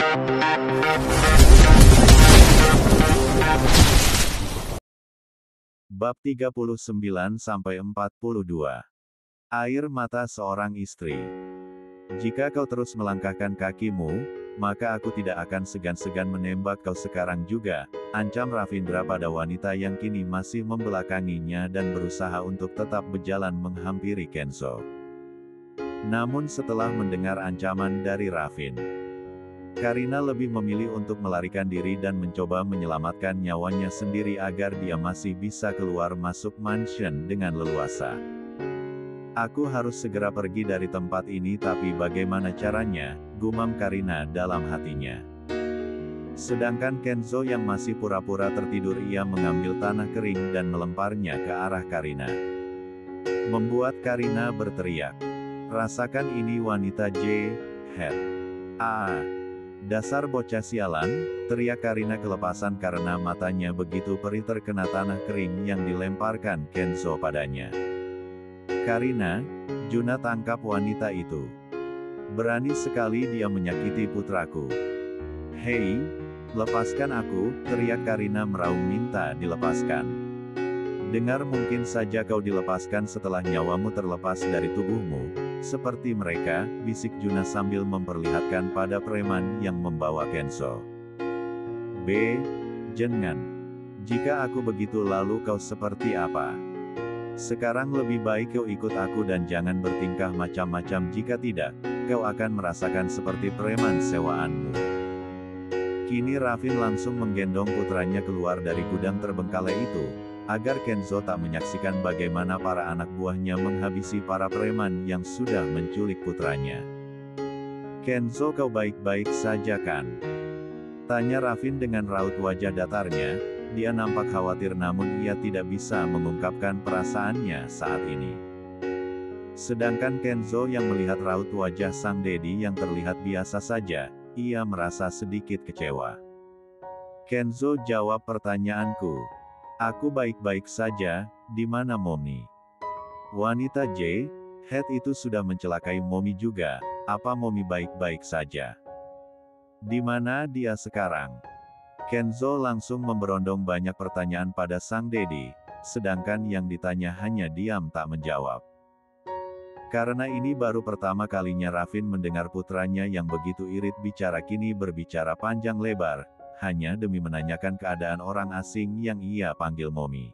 Bab 39-42. Air mata seorang istri. Jika kau terus melangkahkan kakimu, maka aku tidak akan segan-segan menembak kau sekarang juga, ancam Ravindra pada wanita yang kini masih membelakanginya dan berusaha untuk tetap berjalan menghampiri Kenzo. Namun setelah mendengar ancaman dari Ravin, Karina lebih memilih untuk melarikan diri dan mencoba menyelamatkan nyawanya sendiri agar dia masih bisa keluar masuk mansion dengan leluasa. Aku harus segera pergi dari tempat ini, tapi bagaimana caranya, gumam Karina dalam hatinya. Sedangkan Kenzo yang masih pura-pura tertidur, ia mengambil tanah kering dan melemparnya ke arah Karina. Membuat Karina berteriak. Rasakan ini wanita jahat. Dasar bocah sialan, teriak Karina kelepasan karena matanya begitu perih terkena tanah kering yang dilemparkan Kenzo padanya. Karina, Juna, tangkap wanita itu. Berani sekali dia menyakiti putraku. Hei, lepaskan aku, teriak Karina meraung minta dilepaskan. Dengar, mungkin saja kau dilepaskan setelah nyawamu terlepas dari tubuhmu, seperti mereka, bisik Juna sambil memperlihatkan pada preman yang membawa Kenzo. Jangan. Jika aku begitu lalu kau seperti apa? Sekarang lebih baik kau ikut aku dan jangan bertingkah macam-macam, jika tidak, kau akan merasakan seperti preman sewaanmu. Kini Ravin langsung menggendong putranya keluar dari gudang terbengkalai itu, agar Kenzo tak menyaksikan bagaimana para anak buahnya menghabisi para preman yang sudah menculik putranya. Kenzo, kau baik-baik saja kan? Tanya Ravin dengan raut wajah datarnya. Dia nampak khawatir, namun ia tidak bisa mengungkapkan perasaannya saat ini. Sedangkan Kenzo yang melihat raut wajah sang Dedi yang terlihat biasa saja, ia merasa sedikit kecewa. Kenzo, jawab pertanyaanku. Aku baik-baik saja, di mana Momi? Wanita jahat itu sudah mencelakai Momi juga, apa Momi baik-baik saja? Di mana dia sekarang? Kenzo langsung memberondong banyak pertanyaan pada sang Dedi, sedangkan yang ditanya hanya diam tak menjawab. Karena ini baru pertama kalinya Ravin mendengar putranya yang begitu irit bicara kini berbicara panjang lebar, hanya demi menanyakan keadaan orang asing yang ia panggil Momi.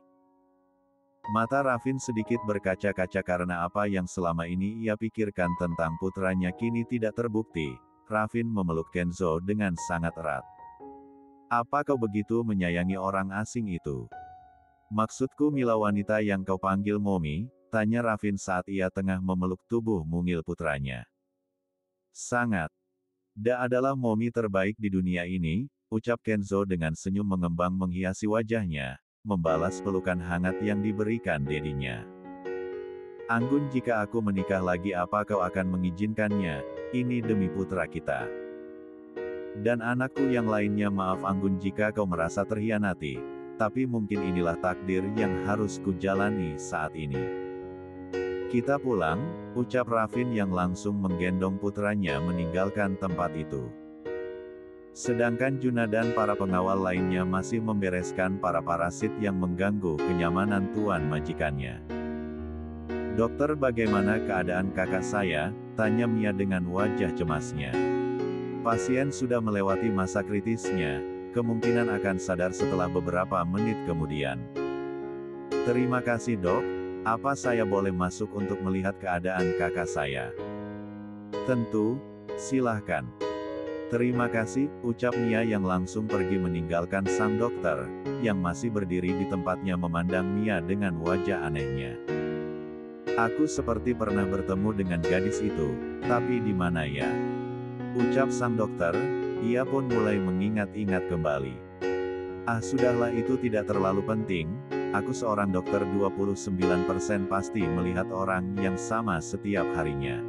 Mata Ravin sedikit berkaca-kaca karena apa yang selama ini ia pikirkan tentang putranya kini tidak terbukti. Ravin memeluk Kenzo dengan sangat erat. Apa kau begitu menyayangi orang asing itu? Maksudku Mila, wanita yang kau panggil Momi, tanya Ravin saat ia tengah memeluk tubuh mungil putranya. Sangat. Da adalah Momi terbaik di dunia ini, ucap Kenzo dengan senyum mengembang menghiasi wajahnya, membalas pelukan hangat yang diberikan dedinya. Anggun, jika aku menikah lagi apa kau akan mengizinkannya? Ini demi putra kita. Dan anakku yang lainnya. Maaf Anggun jika kau merasa terhianati, tapi mungkin inilah takdir yang harus kujalani saat ini. Kita pulang, ucap Ravin yang langsung menggendong putranya meninggalkan tempat itu. Sedangkan Juna dan para pengawal lainnya masih membereskan para parasit yang mengganggu kenyamanan tuan majikannya. Dokter, bagaimana keadaan kakak saya? Tanya Mia dengan wajah cemasnya. Pasien sudah melewati masa kritisnya, kemungkinan akan sadar setelah beberapa menit kemudian. Terima kasih dok, apa saya boleh masuk untuk melihat keadaan kakak saya? Tentu, silahkan. Terima kasih, ucap Mia yang langsung pergi meninggalkan sang dokter, yang masih berdiri di tempatnya memandang Mia dengan wajah anehnya. Aku seperti pernah bertemu dengan gadis itu, tapi di mana ya? Ucap sang dokter, ia pun mulai mengingat-ingat kembali. Sudahlah, itu tidak terlalu penting, aku seorang dokter 29% pasti melihat orang yang sama setiap harinya.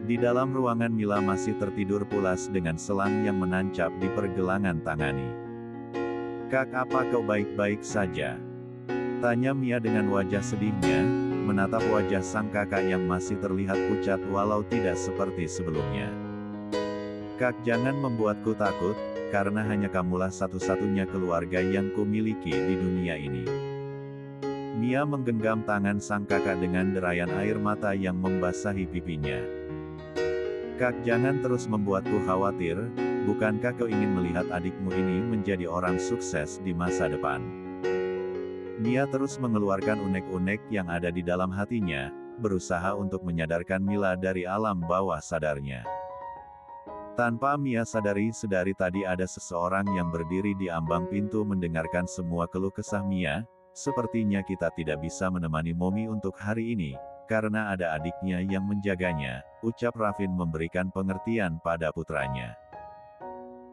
Di dalam ruangan Mila masih tertidur pulas dengan selang yang menancap di pergelangan tangani. Kak, apa kau baik-baik saja? Tanya Mia dengan wajah sedihnya, menatap wajah sang kakak yang masih terlihat pucat walau tidak seperti sebelumnya. Kak, jangan membuatku takut, karena hanya kamulah satu-satunya keluarga yang kumiliki di dunia ini. Mia menggenggam tangan sang kakak dengan derayan air mata yang membasahi pipinya. Kak, jangan terus membuatku khawatir, bukankah kau ingin melihat adikmu ini menjadi orang sukses di masa depan? Mia terus mengeluarkan unek-unek yang ada di dalam hatinya, berusaha untuk menyadarkan Mila dari alam bawah sadarnya. Tanpa Mia sadari, sedari tadi ada seseorang yang berdiri di ambang pintu mendengarkan semua keluh kesah Mia. Sepertinya kita tidak bisa menemani Momi untuk hari ini, karena ada adiknya yang menjaganya, ucap Rafin memberikan pengertian pada putranya.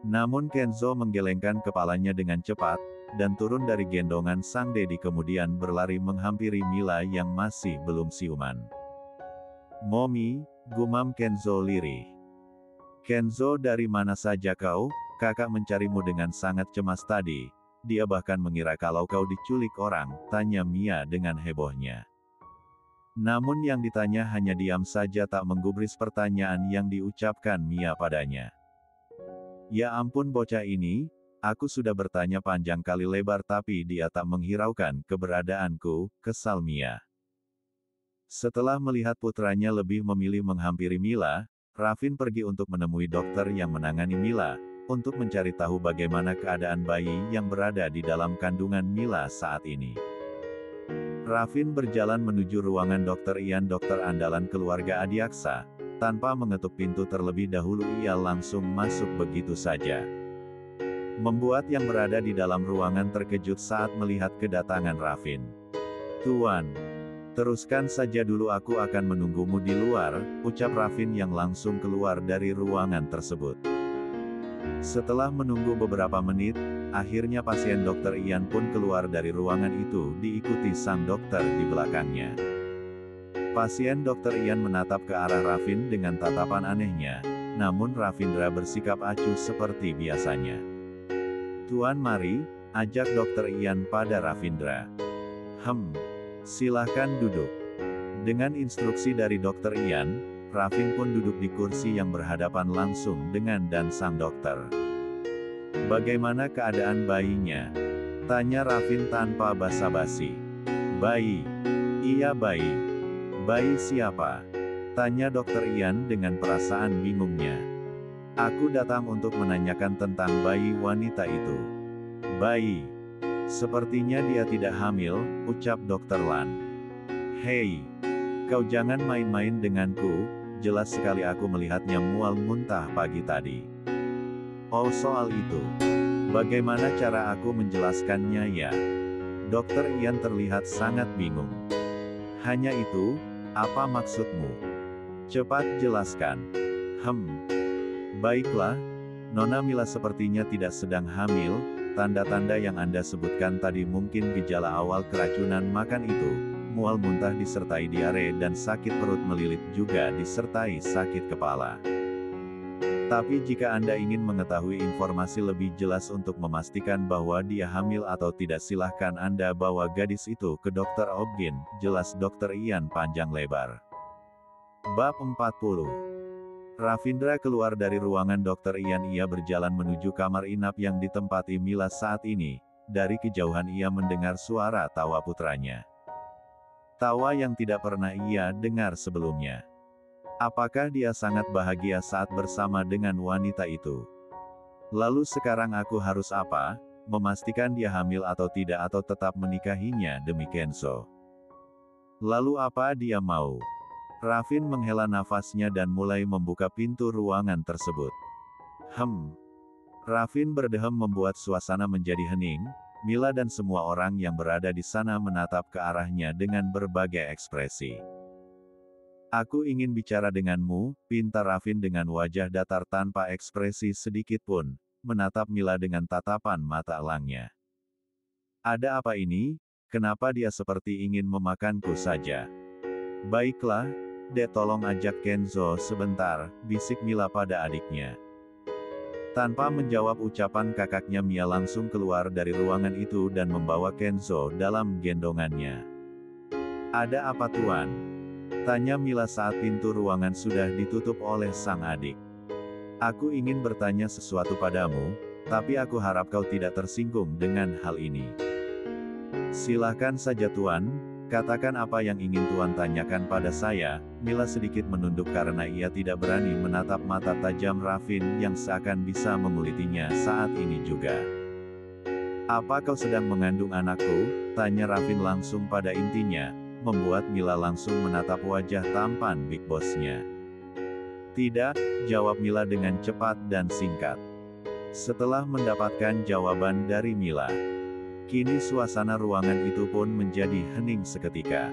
Namun Kenzo menggelengkan kepalanya dengan cepat, dan turun dari gendongan sang Dedi kemudian berlari menghampiri Mila yang masih belum siuman. Momi, gumam Kenzo lirih. Kenzo, dari mana saja kau? Kakak mencarimu dengan sangat cemas tadi. Dia bahkan mengira kalau kau diculik orang, tanya Mia dengan hebohnya. Namun yang ditanya hanya diam saja tak menggubris pertanyaan yang diucapkan Mia padanya. Ya ampun bocah ini, aku sudah bertanya panjang kali lebar tapi dia tak menghiraukan keberadaanku, kesal Mia. Setelah melihat putranya lebih memilih menghampiri Mila, Rafin pergi untuk menemui dokter yang menangani Mila, untuk mencari tahu bagaimana keadaan bayi yang berada di dalam kandungan Mila saat ini. Rafin berjalan menuju ruangan Dokter Ian, dokter andalan keluarga Adiaksa. Tanpa mengetuk pintu terlebih dahulu ia langsung masuk begitu saja. Membuat yang berada di dalam ruangan terkejut saat melihat kedatangan Rafin. Tuan, teruskan saja dulu, aku akan menunggumu di luar, ucap Rafin yang langsung keluar dari ruangan tersebut. Setelah menunggu beberapa menit, akhirnya pasien Dokter Ian pun keluar dari ruangan itu diikuti sang dokter di belakangnya. Pasien Dokter Ian menatap ke arah Rafin dengan tatapan anehnya, namun Rafindra bersikap acuh seperti biasanya. Tuan, mari, ajak Dokter Ian pada Rafindra. Silahkan duduk. Dengan instruksi dari Dokter Ian, Rafin pun duduk di kursi yang berhadapan langsung dengan dan sang dokter. Bagaimana keadaan bayinya? Tanya Rafin tanpa basa-basi. Bayi? Iya, bayi. Bayi siapa? Tanya Dokter Ian dengan perasaan bingungnya. Aku datang untuk menanyakan tentang bayi wanita itu. Bayi? Sepertinya dia tidak hamil, ucap Dokter Lan. Hei, kau jangan main-main denganku, jelas sekali aku melihatnya mual muntah pagi tadi. Oh, soal itu. Bagaimana cara aku menjelaskannya ya? Dokter Ian terlihat sangat bingung. Hanya itu, apa maksudmu? Cepat jelaskan. Baiklah, Nona Mila sepertinya tidak sedang hamil, tanda-tanda yang Anda sebutkan tadi mungkin gejala awal keracunan makan itu. Mual muntah disertai diare dan sakit perut melilit juga disertai sakit kepala. Tapi jika Anda ingin mengetahui informasi lebih jelas untuk memastikan bahwa dia hamil atau tidak, silahkan Anda bawa gadis itu ke Dr. Obgyn, jelas Dokter Ian panjang lebar. Bab 40. Rafindra keluar dari ruangan Dokter Ian. Ia berjalan menuju kamar inap yang ditempati Mila saat ini. Dari kejauhan ia mendengar suara tawa putranya. Tawa yang tidak pernah ia dengar sebelumnya. Apakah dia sangat bahagia saat bersama dengan wanita itu? Lalu sekarang aku harus apa? Memastikan dia hamil atau tidak, atau tetap menikahinya demi Kenzo? Lalu apa dia mau? Rafin menghela nafasnya dan mulai membuka pintu ruangan tersebut. Rafin berdehem membuat suasana menjadi hening. Mila dan semua orang yang berada di sana menatap ke arahnya dengan berbagai ekspresi. Aku ingin bicara denganmu, pinta Rafin dengan wajah datar tanpa ekspresi sedikit pun, menatap Mila dengan tatapan mata elangnya. Ada apa ini? Kenapa dia seperti ingin memakanku saja? Baiklah, Dek, tolong ajak Kenzo sebentar, bisik Mila pada adiknya. Tanpa menjawab ucapan kakaknya, Mia langsung keluar dari ruangan itu dan membawa Kenzo dalam gendongannya. Ada apa tuan? Tanya Mila saat pintu ruangan sudah ditutup oleh sang adik. Aku ingin bertanya sesuatu padamu, tapi aku harap kau tidak tersinggung dengan hal ini. Silahkan saja Tuan, katakan apa yang ingin Tuan tanyakan pada saya. Mila sedikit menunduk karena ia tidak berani menatap mata tajam Raffin yang seakan bisa mengulitinya saat ini juga. Apa kau sedang mengandung anakku? Tanya Raffin langsung pada intinya, membuat Mila langsung menatap wajah tampan Big Boss-nya. Tidak, jawab Mila dengan cepat dan singkat. Setelah mendapatkan jawaban dari Mila, kini suasana ruangan itu pun menjadi hening seketika.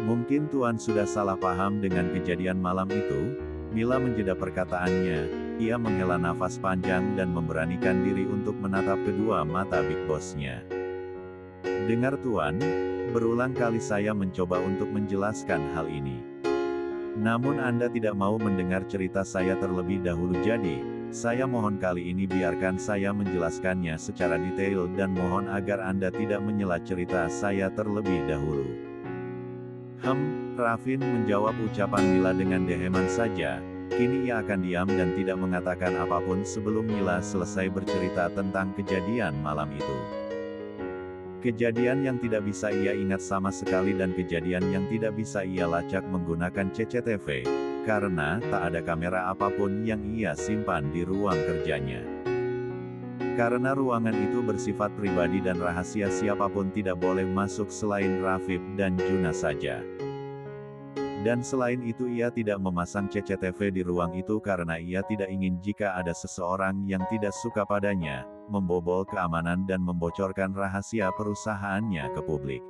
Mungkin Tuan sudah salah paham dengan kejadian malam itu. Mila menjeda perkataannya, ia menghela nafas panjang dan memberanikan diri untuk menatap kedua mata Big Boss-nya. Dengar Tuan, berulang kali saya mencoba untuk menjelaskan hal ini. Namun Anda tidak mau mendengar cerita saya terlebih dahulu, jadi saya mohon kali ini biarkan saya menjelaskannya secara detail dan mohon agar Anda tidak menyela cerita saya terlebih dahulu. Raffin menjawab ucapan Mila dengan deheman saja. Kini ia akan diam dan tidak mengatakan apapun sebelum Mila selesai bercerita tentang kejadian malam itu. Kejadian yang tidak bisa ia ingat sama sekali dan kejadian yang tidak bisa ia lacak menggunakan CCTV, karena tak ada kamera apapun yang ia simpan di ruang kerjanya. Karena ruangan itu bersifat pribadi dan rahasia, siapapun tidak boleh masuk selain Rafif dan Juna saja. Dan selain itu ia tidak memasang CCTV di ruang itu karena ia tidak ingin jika ada seseorang yang tidak suka padanya, membobol keamanan dan membocorkan rahasia perusahaannya ke publik.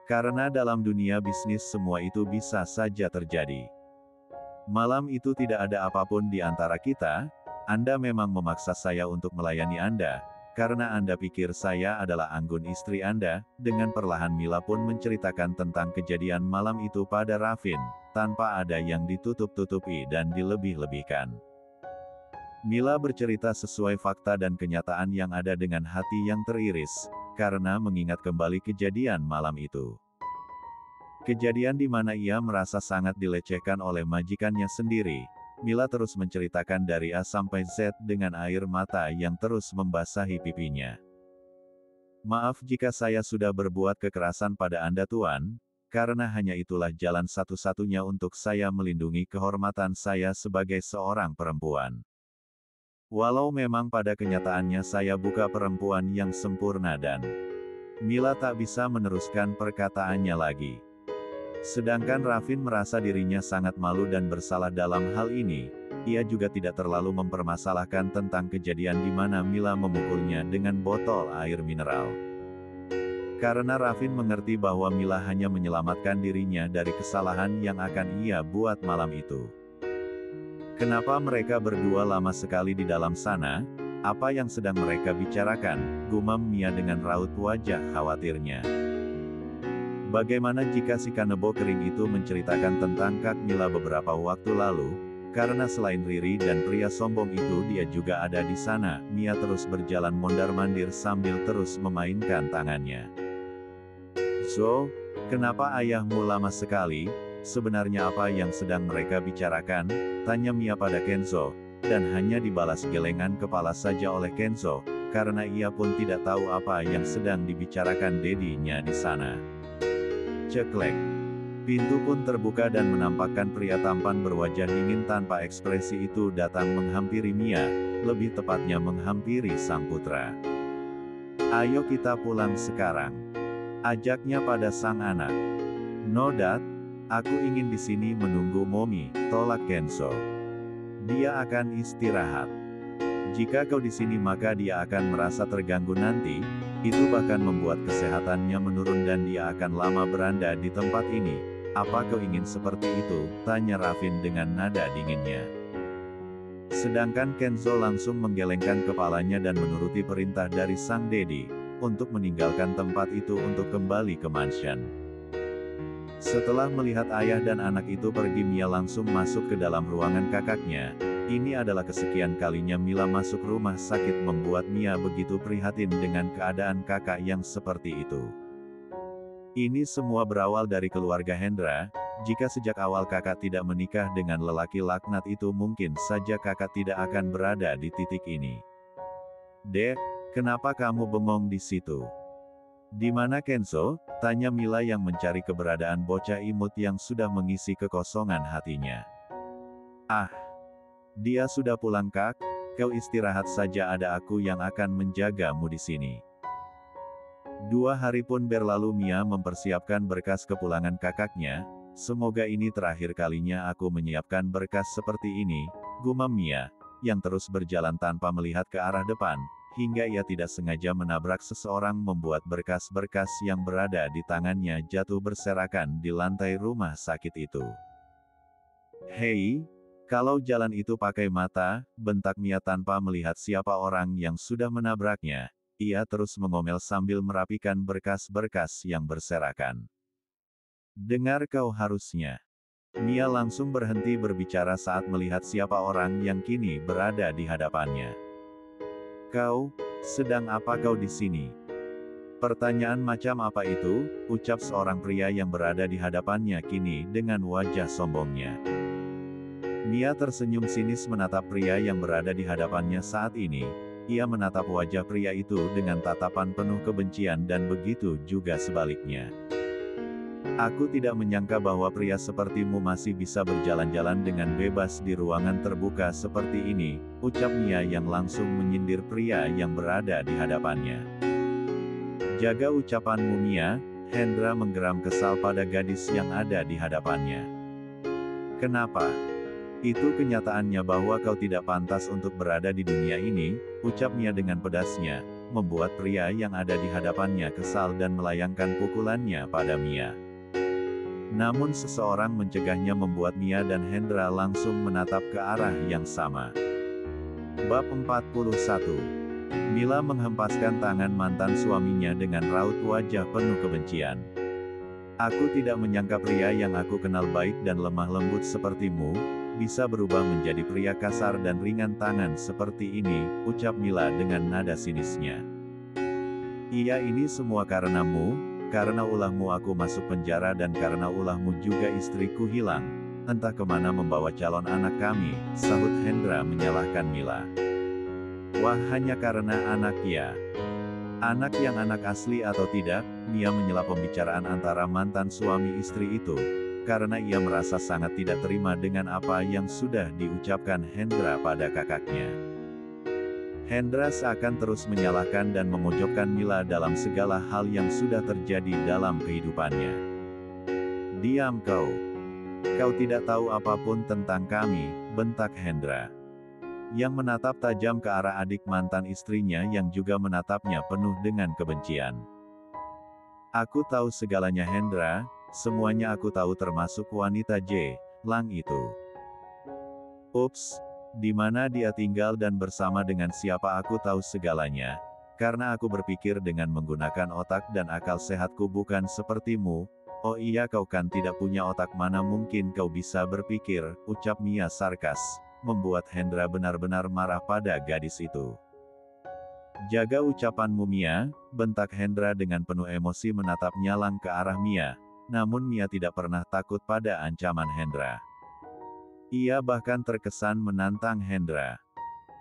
Karena dalam dunia bisnis semua itu bisa saja terjadi. Malam itu tidak ada apapun di antara kita. Anda memang memaksa saya untuk melayani Anda, karena Anda pikir saya adalah anggun istri Anda. Dengan perlahan Mila pun menceritakan tentang kejadian malam itu pada Raffin, tanpa ada yang ditutup-tutupi dan dilebih-lebihkan. Mila bercerita sesuai fakta dan kenyataan yang ada dengan hati yang teriris, karena mengingat kembali kejadian malam itu. Kejadian di mana ia merasa sangat dilecehkan oleh majikannya sendiri. Mila terus menceritakan dari A sampai Z dengan air mata yang terus membasahi pipinya. Maaf jika saya sudah berbuat kekerasan pada Anda Tuan, karena hanya itulah jalan satu-satunya untuk saya melindungi kehormatan saya sebagai seorang perempuan. Walau memang pada kenyataannya saya bukan perempuan yang sempurna dan Mila tak bisa meneruskan perkataannya lagi. Sedangkan Raffin merasa dirinya sangat malu dan bersalah dalam hal ini. Ia juga tidak terlalu mempermasalahkan tentang kejadian di mana Mila memukulnya dengan botol air mineral. Karena Raffin mengerti bahwa Mila hanya menyelamatkan dirinya dari kesalahan yang akan ia buat malam itu. Kenapa mereka berdua lama sekali di dalam sana? Apa yang sedang mereka bicarakan? Gumam Mia dengan raut wajah khawatirnya. Bagaimana jika si Kanebo kering itu menceritakan tentang Kak Mila beberapa waktu lalu? Karena selain Riri dan pria sombong itu dia juga ada di sana. Mia terus berjalan mondar-mandir sambil terus memainkan tangannya. So, kenapa ayahmu lama sekali? Sebenarnya apa yang sedang mereka bicarakan? Tanya Mia pada Kenzo, dan hanya dibalas gelengan kepala saja oleh Kenzo, karena ia pun tidak tahu apa yang sedang dibicarakan dedinya di sana. Ceklek. Pintu pun terbuka dan menampakkan pria tampan berwajah dingin tanpa ekspresi itu datang menghampiri Mia, lebih tepatnya menghampiri sang putra. Ayo kita pulang sekarang. Ajaknya pada sang anak. No Dad, aku ingin di sini menunggu Momi, tolak Kenzo. Dia akan istirahat. Jika kau di sini maka dia akan merasa terganggu nanti. Itu bahkan membuat kesehatannya menurun dan dia akan lama berada di tempat ini. Apa kau ingin seperti itu? Tanya Raffin dengan nada dinginnya. Sedangkan Kenzo langsung menggelengkan kepalanya dan menuruti perintah dari sang dedi, untuk meninggalkan tempat itu untuk kembali ke mansion. Setelah melihat ayah dan anak itu pergi, Mia langsung masuk ke dalam ruangan kakaknya. Ini adalah kesekian kalinya Mila masuk rumah sakit membuat Mia begitu prihatin dengan keadaan kakak yang seperti itu. Ini semua berawal dari keluarga Hendra. Jika sejak awal kakak tidak menikah dengan lelaki laknat itu mungkin saja kakak tidak akan berada di titik ini. Dek, kenapa kamu bengong di situ? Di mana Kenzo? Tanya Mila yang mencari keberadaan bocah imut yang sudah mengisi kekosongan hatinya. Ah, dia sudah pulang kak, kau istirahat saja ada aku yang akan menjagamu di sini. 2 hari pun berlalu Mia mempersiapkan berkas kepulangan kakaknya, semoga ini terakhir kalinya aku menyiapkan berkas seperti ini, gumam Mia, yang terus berjalan tanpa melihat ke arah depan, hingga ia tidak sengaja menabrak seseorang membuat berkas-berkas yang berada di tangannya jatuh berserakan di lantai rumah sakit itu. Hei, kalau jalan itu pakai mata, bentak Mia tanpa melihat siapa orang yang sudah menabraknya. Ia terus mengomel sambil merapikan berkas-berkas yang berserakan. Dengar kau harusnya. Mia langsung berhenti berbicara saat melihat siapa orang yang kini berada di hadapannya. Kau, sedang apa kau di sini? Pertanyaan macam apa itu, ucap seorang pria yang berada di hadapannya kini dengan wajah sombongnya. Mia tersenyum sinis menatap pria yang berada di hadapannya saat ini. Ia menatap wajah pria itu dengan tatapan penuh kebencian dan begitu juga sebaliknya. Aku tidak menyangka bahwa pria sepertimu masih bisa berjalan-jalan dengan bebas di ruangan terbuka seperti ini, ucap Mia yang langsung menyindir pria yang berada di hadapannya. Jaga ucapanmu Mia, Hendra menggeram kesal pada gadis yang ada di hadapannya. Kenapa? Itu kenyataannya bahwa kau tidak pantas untuk berada di dunia ini, ucap Mia dengan pedasnya, membuat pria yang ada di hadapannya kesal dan melayangkan pukulannya pada Mia. Namun seseorang mencegahnya membuat Mia dan Hendra langsung menatap ke arah yang sama. Bab 41. Mila menghempaskan tangan mantan suaminya dengan raut wajah penuh kebencian. Aku tidak menyangka pria yang aku kenal baik dan lemah lembut sepertimu, bisa berubah menjadi pria kasar dan ringan tangan seperti ini, ucap Mila dengan nada sinisnya. Iya ini semua karenamu, karena ulahmu aku masuk penjara dan karena ulahmu juga istriku hilang, entah kemana membawa calon anak kami, sahut Hendra menyalahkan Mila. Wah hanya karena anak ya. Anak yang anak asli atau tidak, Mia menyela pembicaraan antara mantan suami istri itu, karena ia merasa sangat tidak terima dengan apa yang sudah diucapkan Hendra pada kakaknya. Hendra seakan terus menyalahkan dan memojokkan Mila dalam segala hal yang sudah terjadi dalam kehidupannya. Diam kau. Kau tidak tahu apapun tentang kami, bentak Hendra. Yang menatap tajam ke arah adik mantan istrinya yang juga menatapnya penuh dengan kebencian. Aku tahu segalanya Hendra, semuanya aku tahu termasuk wanita J. Lang itu. Ups, di mana dia tinggal dan bersama dengan siapa aku tahu segalanya, karena aku berpikir dengan menggunakan otak dan akal sehatku bukan sepertimu. Oh iya kau kan tidak punya otak mana mungkin kau bisa berpikir, ucap Mia sarkas, membuat Hendra benar-benar marah pada gadis itu. Jaga ucapanmu Mia, bentak Hendra dengan penuh emosi menatap nyalang ke arah Mia. Namun Mia tidak pernah takut pada ancaman Hendra. Ia bahkan terkesan menantang Hendra.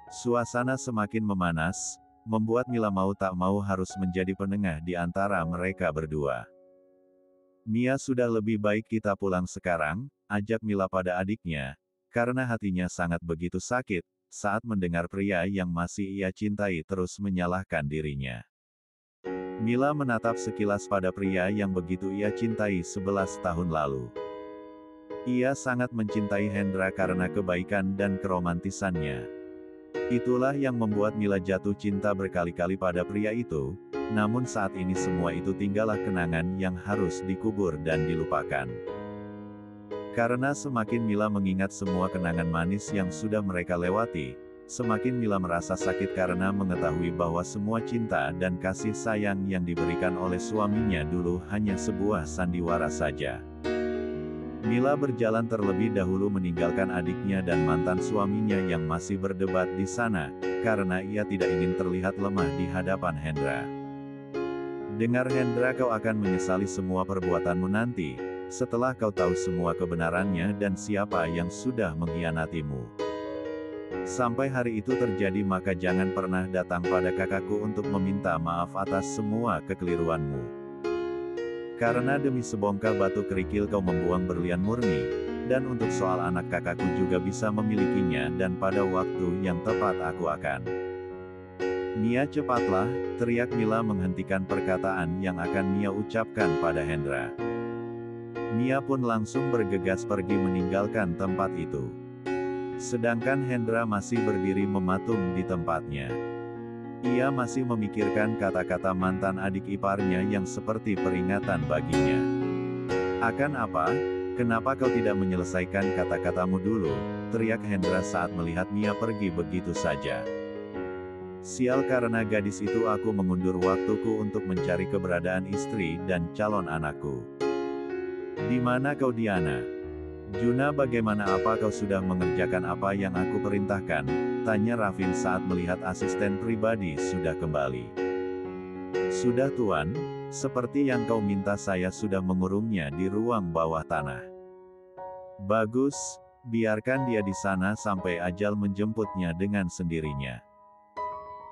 Suasana semakin memanas, membuat Mila mau tak mau harus menjadi penengah di antara mereka berdua. Mia sudah lebih baik kita pulang sekarang, ajak Mila pada adiknya, karena hatinya sangat begitu sakit, saat mendengar pria yang masih ia cintai terus menyalahkan dirinya. Mila menatap sekilas pada pria yang begitu ia cintai 11 tahun lalu. Ia sangat mencintai Hendra karena kebaikan dan keromantisannya. Itulah yang membuat Mila jatuh cinta berkali-kali pada pria itu, namun saat ini semua itu tinggallah kenangan yang harus dikubur dan dilupakan. Karena semakin Mila mengingat semua kenangan manis yang sudah mereka lewati, semakin Mila merasa sakit karena mengetahui bahwa semua cinta dan kasih sayang yang diberikan oleh suaminya dulu hanya sebuah sandiwara saja. Mila berjalan terlebih dahulu meninggalkan adiknya dan mantan suaminya yang masih berdebat di sana, karena ia tidak ingin terlihat lemah di hadapan Hendra. Dengar Hendra kau akan menyesali semua perbuatanmu nanti, Setelah kau tahu semua kebenarannya dan siapa yang sudah mengkhianatimu. Sampai hari itu terjadi maka jangan pernah datang pada kakakku untuk meminta maaf atas semua kekeliruanmu. Karena demi sebongkah batu kerikil kau membuang berlian murni, dan untuk soal anak kakakku juga bisa memilikinya dan pada waktu yang tepat aku akan. Mia cepatlah, teriak Mila menghentikan perkataan yang akan Mia ucapkan pada Hendra. Mia pun langsung bergegas pergi meninggalkan tempat itu. Sedangkan Hendra masih berdiri mematung di tempatnya. Ia masih memikirkan kata-kata mantan adik iparnya yang seperti peringatan baginya. "Akan apa? Kenapa kau tidak menyelesaikan kata-katamu dulu?" teriak Hendra saat melihat Mia pergi begitu saja. "Sial, karena gadis itu aku mengundur waktuku untuk mencari keberadaan istri dan calon anakku. Di mana kau, Diana? Juna, bagaimana, apa kau sudah mengerjakan apa yang aku perintahkan?" tanya Rafin saat melihat asisten pribadi sudah kembali. "Sudah Tuan, seperti yang kau minta saya sudah mengurungnya di ruang bawah tanah." "Bagus, biarkan dia di sana sampai ajal menjemputnya dengan sendirinya.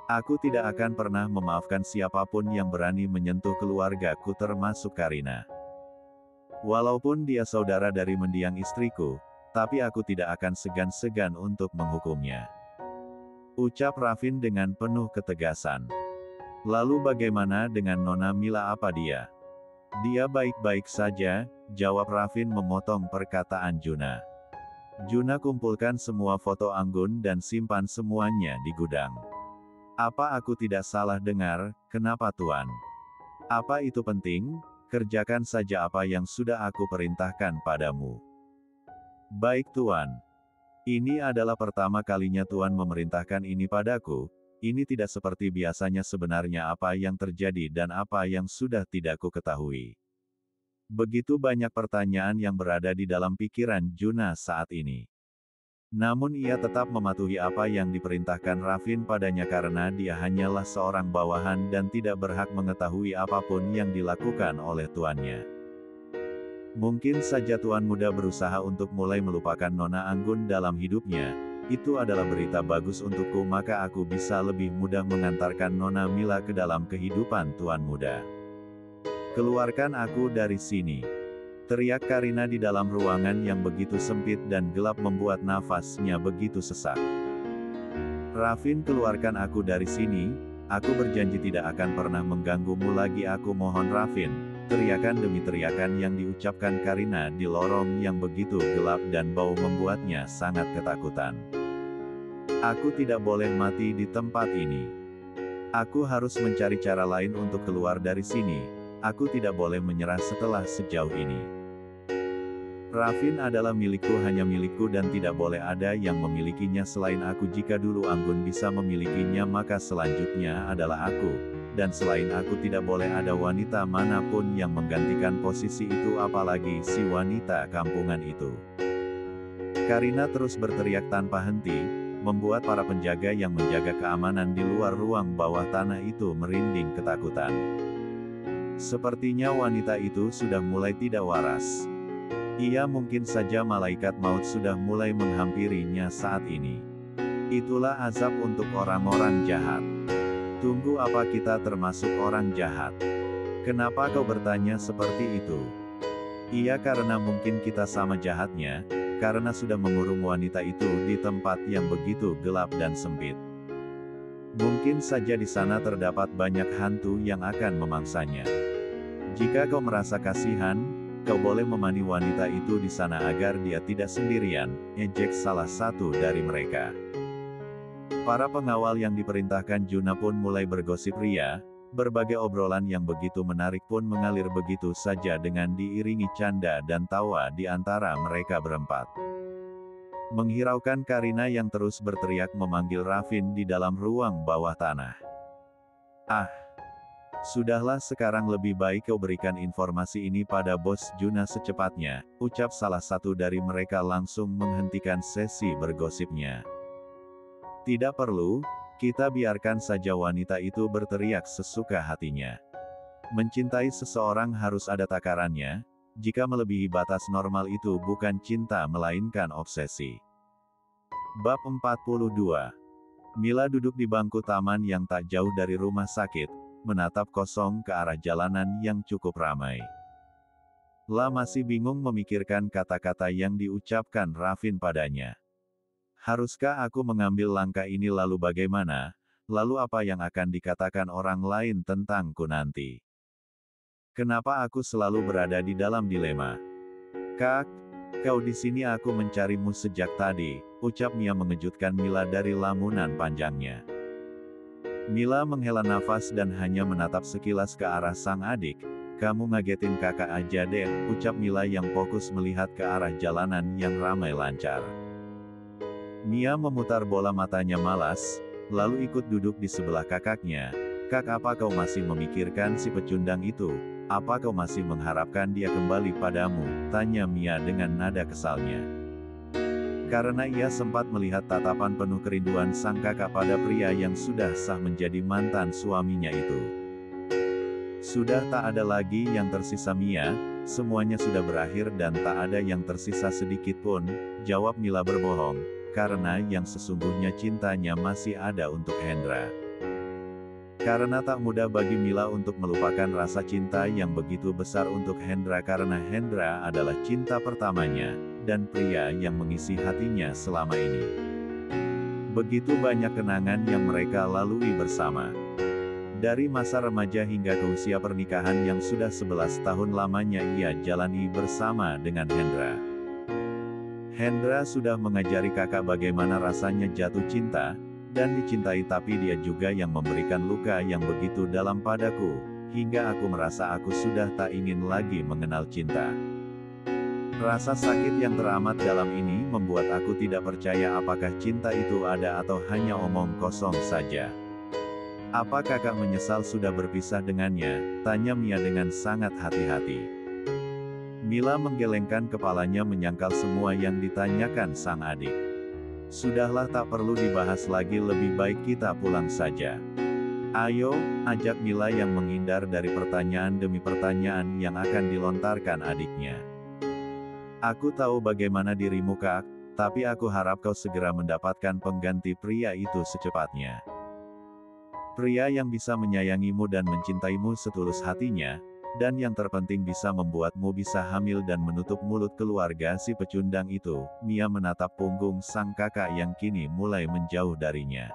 Aku tidak akan pernah memaafkan siapapun yang berani menyentuh keluargaku termasuk Karina. Walaupun dia saudara dari mendiang istriku, tapi aku tidak akan segan-segan untuk menghukumnya," ucap Rafin dengan penuh ketegasan. "Lalu bagaimana dengan Nona Mila, apa dia?" "Dia baik-baik saja," jawab Rafin memotong perkataan Juna. "Juna, kumpulkan semua foto Anggun dan simpan semuanya di gudang." "Apa aku tidak salah dengar? Kenapa Tuan? Apa itu penting? Kerjakan saja apa yang sudah aku perintahkan padamu." "Baik Tuan. Ini adalah pertama kalinya Tuan memerintahkan ini padaku. Ini tidak seperti biasanya. Sebenarnya apa yang terjadi dan apa yang sudah tidak ku ketahui?" Begitu banyak pertanyaan yang berada di dalam pikiran Juna saat ini. Namun ia tetap mematuhi apa yang diperintahkan Rafin padanya karena dia hanyalah seorang bawahan dan tidak berhak mengetahui apapun yang dilakukan oleh tuannya. "Mungkin saja Tuan muda berusaha untuk mulai melupakan Nona Anggun dalam hidupnya. Itu adalah berita bagus untukku, maka aku bisa lebih mudah mengantarkan Nona Mila ke dalam kehidupan Tuan muda. Keluarkan aku dari sini," teriak Karina di dalam ruangan yang begitu sempit dan gelap membuat nafasnya begitu sesak. "Rafin, keluarkan aku dari sini. Aku berjanji tidak akan pernah mengganggumu lagi, aku mohon Rafin," teriakan demi teriakan yang diucapkan Karina di lorong yang begitu gelap dan bau membuatnya sangat ketakutan. "Aku tidak boleh mati di tempat ini. Aku harus mencari cara lain untuk keluar dari sini. Aku tidak boleh menyerah setelah sejauh ini. Rafin adalah milikku, hanya milikku, dan tidak boleh ada yang memilikinya selain aku. Jika dulu Anggun bisa memilikinya, maka selanjutnya adalah aku. Dan selain aku tidak boleh ada wanita manapun yang menggantikan posisi itu, apalagi si wanita kampungan itu." Karina terus berteriak tanpa henti, membuat para penjaga yang menjaga keamanan di luar ruang bawah tanah itu merinding ketakutan. Sepertinya wanita itu sudah mulai tidak waras. Ia mungkin saja malaikat maut sudah mulai menghampirinya saat ini. Itulah azab untuk orang-orang jahat. Tunggu, apa kita termasuk orang jahat? Kenapa kau bertanya seperti itu? Iya, karena mungkin kita sama jahatnya, karena sudah mengurung wanita itu di tempat yang begitu gelap dan sempit. Mungkin saja di sana terdapat banyak hantu yang akan memangsanya. Jika kau merasa kasihan, kau boleh memani wanita itu di sana agar dia tidak sendirian, ejek salah satu dari mereka. Para pengawal yang diperintahkan Juna pun mulai bergosip ria, berbagai obrolan yang begitu menarik pun mengalir begitu saja dengan diiringi canda dan tawa di antara mereka berempat. Menghiraukan Karina yang terus berteriak memanggil Rafin di dalam ruang bawah tanah. "Ah! Sudahlah, sekarang lebih baik kau berikan informasi ini pada Bos Juna secepatnya," ucap salah satu dari mereka langsung menghentikan sesi bergosipnya. "Tidak perlu, kita biarkan saja wanita itu berteriak sesuka hatinya. Mencintai seseorang harus ada takarannya, jika melebihi batas normal itu bukan cinta melainkan obsesi. Bab 42. Mila duduk di bangku taman yang tak jauh dari rumah sakit, menatap kosong ke arah jalanan yang cukup ramai. La masih bingung memikirkan kata-kata yang diucapkan Ravin padanya. Haruskah aku mengambil langkah ini lalu bagaimana? Lalu apa yang akan dikatakan orang lain tentangku nanti? Kenapa aku selalu berada di dalam dilema? Kak, kau di sini, aku mencarimu sejak tadi, ucap Mia mengejutkan Mila dari lamunan panjangnya. Mila menghela nafas dan hanya menatap sekilas ke arah sang adik. Kamu ngagetin kakak aja deh, ucap Mila yang fokus melihat ke arah jalanan yang ramai lancar. Mia memutar bola matanya malas, lalu ikut duduk di sebelah kakaknya. Kak, apa kau masih memikirkan si pecundang itu? Apa kau masih mengharapkan dia kembali padamu? Tanya Mia dengan nada kesalnya. Karena ia sempat melihat tatapan penuh kerinduan sang kakak pada pria yang sudah sah menjadi mantan suaminya itu. Sudah tak ada lagi yang tersisa Mia, semuanya sudah berakhir dan tak ada yang tersisa sedikit pun, jawab Mila berbohong. Karena yang sesungguhnya cintanya masih ada untuk Hendra. Karena tak mudah bagi Mila untuk melupakan rasa cinta yang begitu besar untuk Hendra karena Hendra adalah cinta pertamanya, dan pria yang mengisi hatinya selama ini. Begitu banyak kenangan yang mereka lalui bersama. Dari masa remaja hingga ke usia pernikahan yang sudah 11 tahun lamanya ia jalani bersama dengan Hendra. Hendra sudah mengajari kakak bagaimana rasanya jatuh cinta, dan dicintai, tapi dia juga yang memberikan luka yang begitu dalam padaku, hingga aku merasa aku sudah tak ingin lagi mengenal cinta. Rasa sakit yang teramat dalam ini membuat aku tidak percaya apakah cinta itu ada atau hanya omong kosong saja. Apa kakak menyesal sudah berpisah dengannya? Tanya Mia dengan sangat hati-hati. Mila menggelengkan kepalanya menyangkal semua yang ditanyakan sang adik. Sudahlah, tak perlu dibahas lagi, lebih baik kita pulang saja. Ayo, ajak Mila yang menghindar dari pertanyaan demi pertanyaan yang akan dilontarkan adiknya. Aku tahu bagaimana dirimu Kak, tapi aku harap kau segera mendapatkan pengganti pria itu secepatnya. Pria yang bisa menyayangimu dan mencintaimu setulus hatinya, dan yang terpenting bisa membuatmu bisa hamil dan menutup mulut keluarga si pecundang itu. Mia menatap punggung sang kakak yang kini mulai menjauh darinya.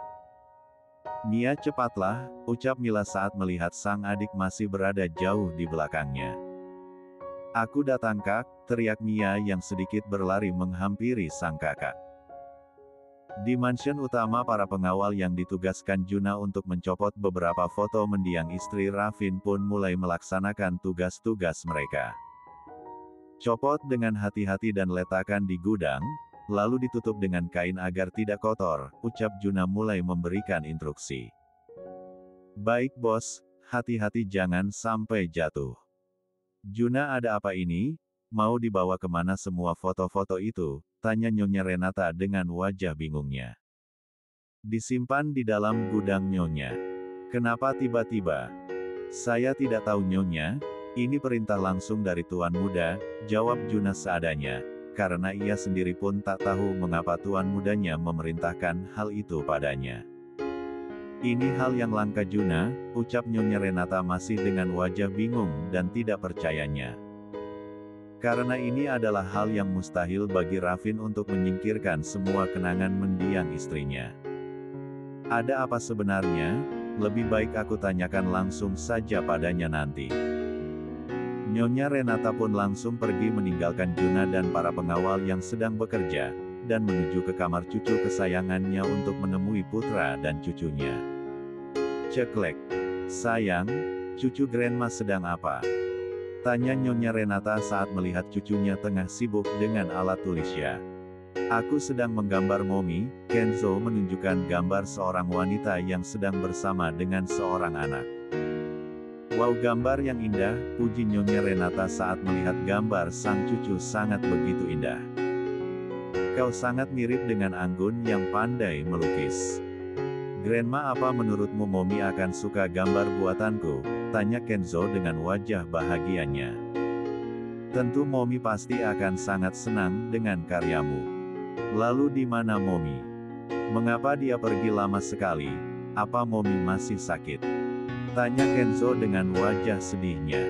Mia, cepatlah, ucap Mila saat melihat sang adik masih berada jauh di belakangnya. Aku datang Kak, teriak Mia yang sedikit berlari menghampiri sang kakak. Di mansion utama, para pengawal yang ditugaskan Juna untuk mencopot beberapa foto mendiang istri Ravin pun mulai melaksanakan tugas-tugas mereka. Copot dengan hati-hati dan letakkan di gudang, lalu ditutup dengan kain agar tidak kotor, ucap Juna mulai memberikan instruksi. Baik bos, hati-hati jangan sampai jatuh. Juna, ada apa ini? Mau dibawa kemana semua foto-foto itu? Tanya Nyonya Renata dengan wajah bingungnya. Disimpan di dalam gudang Nyonya. Kenapa tiba-tiba? Saya tidak tahu Nyonya, ini perintah langsung dari Tuan Muda, jawab Juna seadanya, karena ia sendiri pun tak tahu mengapa Tuan Mudanya memerintahkan hal itu padanya. Ini hal yang langka Juna, ucap Nyonya Renata masih dengan wajah bingung dan tidak percayanya. Karena ini adalah hal yang mustahil bagi Ravin untuk menyingkirkan semua kenangan mendiang istrinya. Ada apa sebenarnya? Lebih baik aku tanyakan langsung saja padanya nanti. Nyonya Renata pun langsung pergi meninggalkan Juna dan para pengawal yang sedang bekerja, dan menuju ke kamar cucu kesayangannya untuk menemui putra dan cucunya. Ceklek. Sayang, cucu Grandma sedang apa? Tanya Nyonya Renata saat melihat cucunya tengah sibuk dengan alat tulisnya. Aku sedang menggambar Momi. Kenzo menunjukkan gambar seorang wanita yang sedang bersama dengan seorang anak. Wow, gambar yang indah, puji Nyonya Renata saat melihat gambar sang cucu sangat begitu indah. Kau sangat mirip dengan Anggun yang pandai melukis. Grandma, apa menurutmu Momi akan suka gambar buatanku? Tanya Kenzo dengan wajah bahagianya. Tentu Momi pasti akan sangat senang dengan karyamu. Lalu di mana Momi? Mengapa dia pergi lama sekali? Apa Momi masih sakit? Tanya Kenzo dengan wajah sedihnya.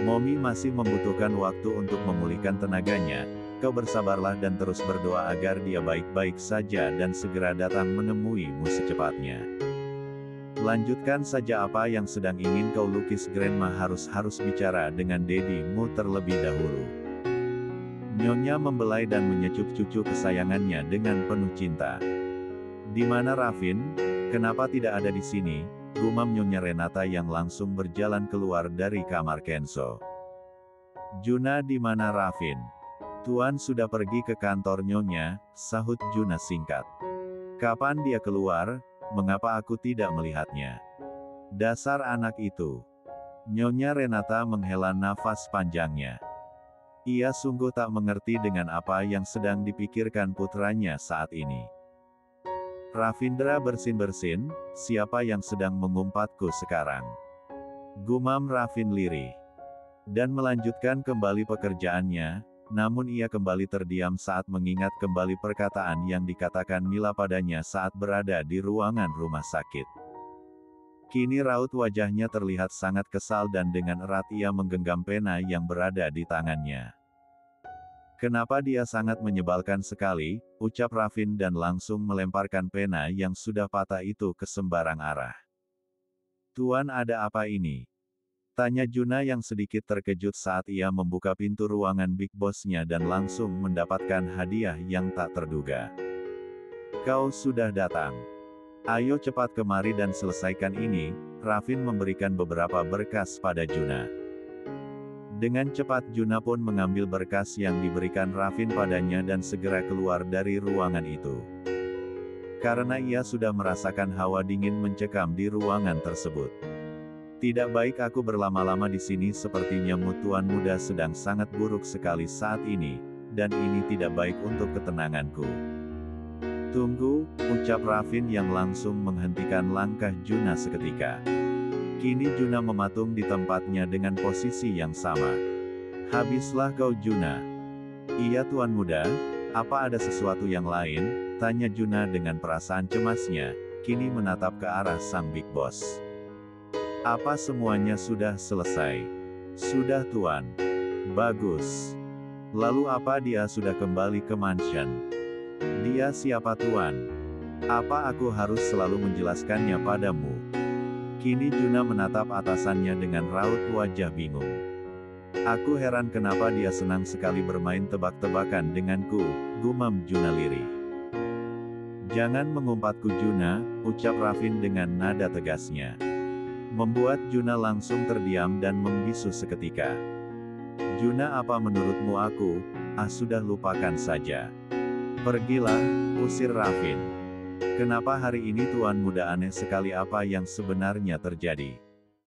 Momi masih membutuhkan waktu untuk memulihkan tenaganya. Kau bersabarlah dan terus berdoa agar dia baik-baik saja dan segera datang menemuimu secepatnya. Lanjutkan saja apa yang sedang ingin kau lukis. Grandma harus bicara dengan dedimu terlebih dahulu. Nyonya membelai dan menyecup cucu kesayangannya dengan penuh cinta. Di mana Raffin? Kenapa tidak ada di sini? Gumam Nyonya Renata yang langsung berjalan keluar dari kamar Kenzo. Juna, di mana Raffin? Tuan sudah pergi ke kantor Nyonya, sahut Juna singkat. Kapan dia keluar? Mengapa aku tidak melihatnya? Dasar anak itu. Nyonya Renata menghela nafas panjangnya. Ia sungguh tak mengerti dengan apa yang sedang dipikirkan putranya saat ini. Ravindra bersin-bersin, siapa yang sedang mengumpatku sekarang? Gumam Raffin lirih. Dan melanjutkan kembali pekerjaannya. Namun ia kembali terdiam saat mengingat kembali perkataan yang dikatakan Mila padanya saat berada di ruangan rumah sakit. Kini raut wajahnya terlihat sangat kesal dan dengan erat ia menggenggam pena yang berada di tangannya. Kenapa dia sangat menyebalkan sekali, ucap Raffin dan langsung melemparkan pena yang sudah patah itu ke sembarang arah. Tuan, ada apa ini? Tanya Juna yang sedikit terkejut saat ia membuka pintu ruangan Big Boss-nya dan langsung mendapatkan hadiah yang tak terduga. Kau sudah datang. Ayo cepat kemari dan selesaikan ini. Raffin memberikan beberapa berkas pada Juna. Dengan cepat Juna pun mengambil berkas yang diberikan Raffin padanya dan segera keluar dari ruangan itu. Karena ia sudah merasakan hawa dingin mencekam di ruangan tersebut. Tidak baik aku berlama-lama di sini, sepertinya mood tuan muda sedang sangat buruk sekali saat ini, dan ini tidak baik untuk ketenanganku. Tunggu, ucap Raffin yang langsung menghentikan langkah Juna seketika. Kini Juna mematung di tempatnya dengan posisi yang sama. Habislah kau Juna. Iya tuan muda, apa ada sesuatu yang lain? Tanya Juna dengan perasaan cemasnya, kini menatap ke arah sang Big Boss. Apa semuanya sudah selesai? Sudah tuan. Bagus. Lalu apa dia sudah kembali ke mansion? Dia siapa tuan? Apa aku harus selalu menjelaskannya padamu? Kini Juna menatap atasannya dengan raut wajah bingung. Aku heran kenapa dia senang sekali bermain tebak-tebakan denganku, gumam Juna lirih. Jangan mengumpatku Juna, ucap Raffin dengan nada tegasnya. Membuat Juna langsung terdiam dan membisu seketika. Juna, apa menurutmu aku? Sudah lupakan saja. Pergilah, usir Raffin. Kenapa hari ini tuan muda aneh sekali, apa yang sebenarnya terjadi?